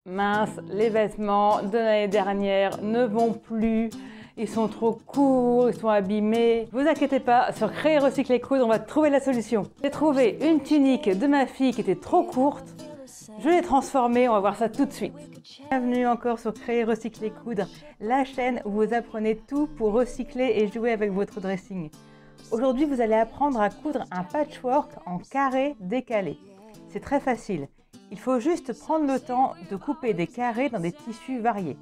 Mince, les vêtements de l'année dernière ne vont plus. Ils sont trop courts, ils sont abîmés. Ne vous inquiétez pas, sur Créer, Recycler, Coudre, on va trouver la solution. J'ai trouvé une tunique de ma fille qui était trop courte. Je l'ai transformée, on va voir ça tout de suite. Bienvenue encore sur Créer, Recycler, Coudre, la chaîne où vous apprenez tout pour recycler et jouer avec votre dressing. Aujourd'hui, vous allez apprendre à coudre un patchwork en carré décalé. C'est très facile. Il faut juste prendre le temps de couper des carrés dans des tissus variés.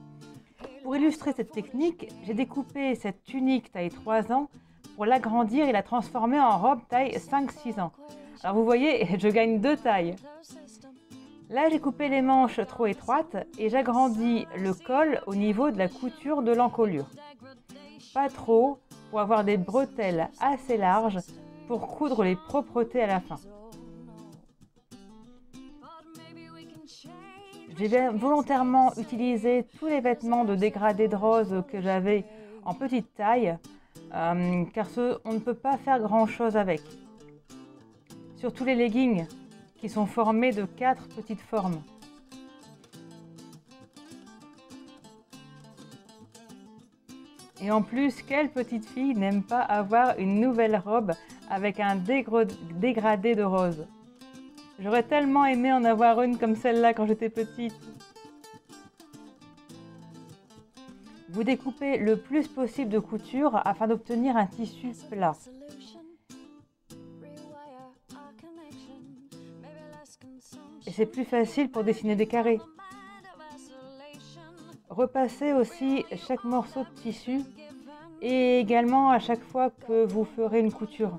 Pour illustrer cette technique, j'ai découpé cette tunique taille 3 ans pour l'agrandir et la transformer en robe taille 5-6 ans. Alors vous voyez, je gagne 2 tailles. Là, j'ai coupé les manches trop étroites et j'agrandis le col au niveau de la couture de l'encolure. Pas trop, pour avoir des bretelles assez larges pour coudre les propretés à la fin. J'ai volontairement utilisé tous les vêtements de dégradé de rose que j'avais en petite taille, car on ne peut pas faire grand chose avec. Surtout les leggings, qui sont formés de 4 petites formes. Et en plus, quelle petite fille n'aime pas avoir une nouvelle robe avec un dégradé de rose? J'aurais tellement aimé en avoir une comme celle-là quand j'étais petite. Vous découpez le plus possible de couture afin d'obtenir un tissu plat. Et c'est plus facile pour dessiner des carrés. Repassez aussi chaque morceau de tissu et également à chaque fois que vous ferez une couture.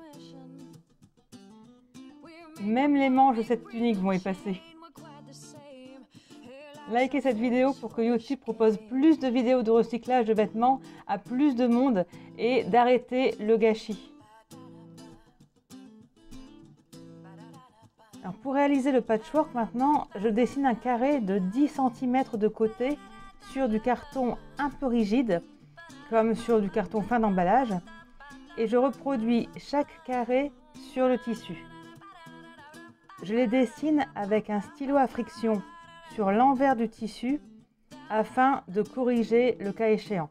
Même les manches de cette tunique vont y passer. Likez cette vidéo pour que YouTube propose plus de vidéos de recyclage de vêtements à plus de monde et d'arrêter le gâchis. Alors pour réaliser le patchwork maintenant, je dessine un carré de 10 cm de côté sur du carton un peu rigide, comme sur du carton fin d'emballage, et je reproduis chaque carré sur le tissu. Je les dessine avec un stylo à friction sur l'envers du tissu afin de corriger le cas échéant.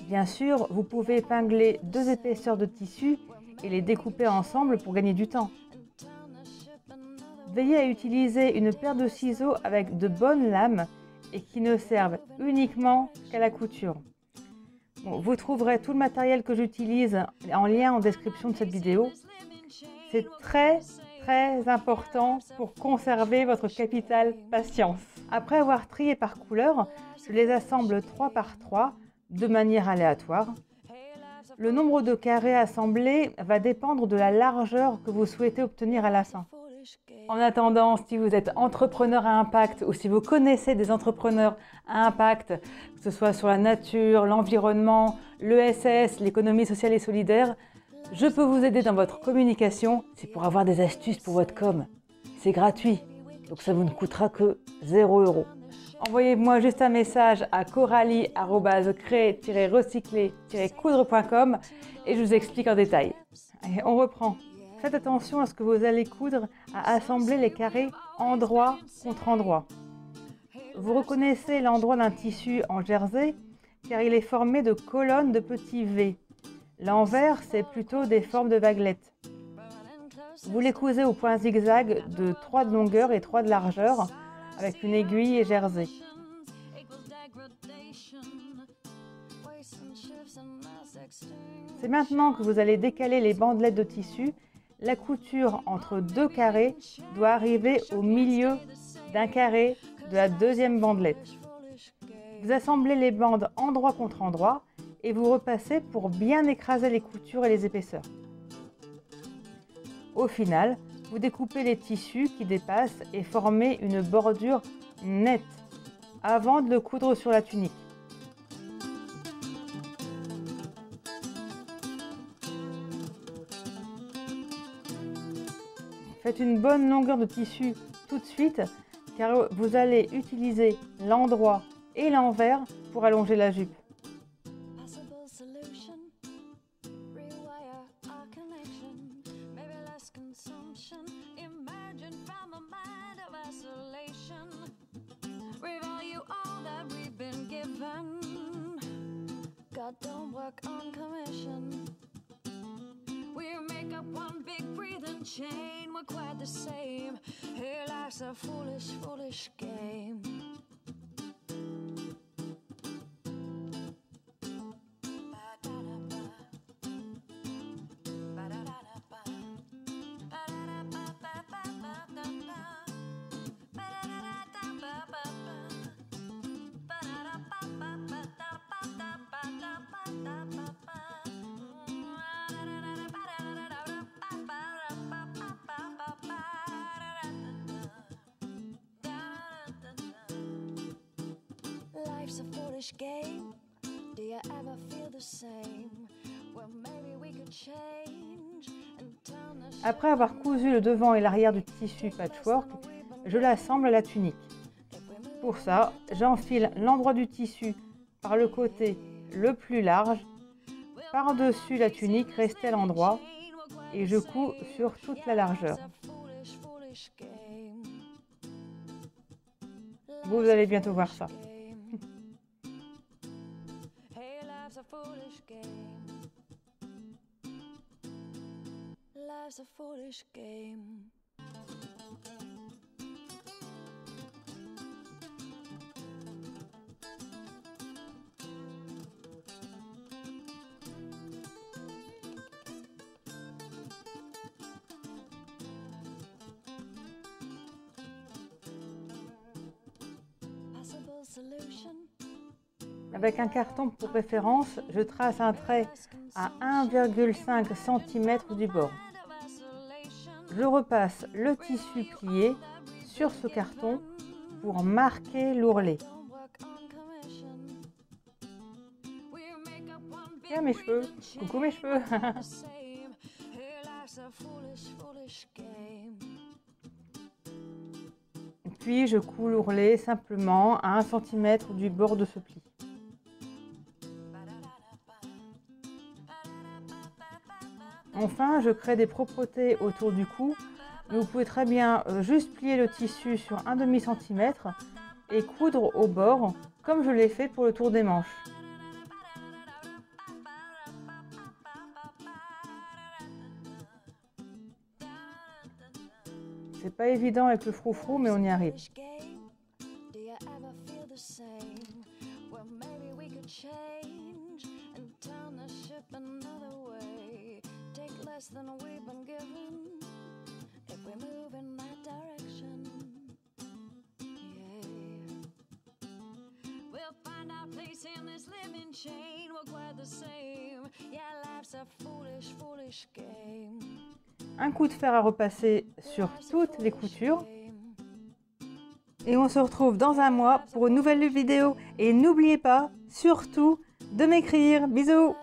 Bien sûr, vous pouvez épingler 2 épaisseurs de tissu et les découper ensemble pour gagner du temps. Veillez à utiliser une paire de ciseaux avec de bonnes lames et qui ne servent uniquement qu'à la couture. Bon, vous trouverez tout le matériel que j'utilise en lien en description de cette vidéo. C'est très important pour conserver votre capital patience. Après avoir trié par couleur, je les assemble 3 par 3 de manière aléatoire. Le nombre de carrés assemblés va dépendre de la largeur que vous souhaitez obtenir à la fin. En attendant, si vous êtes entrepreneur à impact ou si vous connaissez des entrepreneurs à impact, que ce soit sur la nature, l'environnement, l'ESS, l'économie sociale et solidaire, je peux vous aider dans votre communication. C'est pour avoir des astuces pour votre com. C'est gratuit, donc ça vous ne coûtera que 0 €. Envoyez-moi juste un message à coralie@créer-recycler-coudre.com et je vous explique en détail. Allez, on reprend. Faites attention à ce que vous allez coudre, à assembler les carrés endroit contre endroit. Vous reconnaissez l'endroit d'un tissu en jersey car il est formé de colonnes de petits V. L'envers, c'est plutôt des formes de vaguelettes. Vous les cousez au point zigzag de 3 de longueur et 3 de largeur avec une aiguille et jersey. C'est maintenant que vous allez décaler les bandelettes de tissu. La couture entre 2 carrés doit arriver au milieu d'un carré de la deuxième bandelette. Vous assemblez les bandes endroit contre endroit et vous repassez pour bien écraser les coutures et les épaisseurs. Au final, vous découpez les tissus qui dépassent et formez une bordure nette avant de le coudre sur la tunique. Faites une bonne longueur de tissu tout de suite car vous allez utiliser l'endroit et l'envers pour allonger la jupe. that don't work on commission. We make up one big breathing chain, we're quite the same. Hey, life's a foolish, foolish game. Life's a foolish game. Do you ever feel the same? Well, maybe we could change and turn the ship. Après avoir cousu le devant et l'arrière du tissu patchwork, je l'assemble à la tunique. Pour ça, j'enfile l'endroit du tissu par le côté le plus large, par-dessus la tunique restée à l'endroit, et je couds sur toute la largeur. Vous allez bientôt voir ça. Life's a foolish game. Possible solution. Avec un carton pour référence, je trace un trait à 1,5 cm du bord. Je repasse le tissu plié sur ce carton pour marquer l'ourlet. Tiens mes cheveux, coucou mes cheveux. Puis je couds l'ourlet simplement à 1 cm du bord de ce pli. Enfin, je crée des propretés autour du cou, mais vous pouvez très bien juste plier le tissu sur 1/2 cm et coudre au bord, comme je l'ai fait pour le tour des manches. C'est pas évident avec le froufrou, mais on y arrive. Than we've been given if we move in that direction. Yeah, we'll find our place in this living chain. We're quite the same. Yeah, life's a foolish, foolish game. Un coup de fer à repasser sur toutes les coutures. Et on se retrouve dans un mois pour une nouvelle vidéo. Et n'oubliez pas, surtout, de m'écrire. Bisous!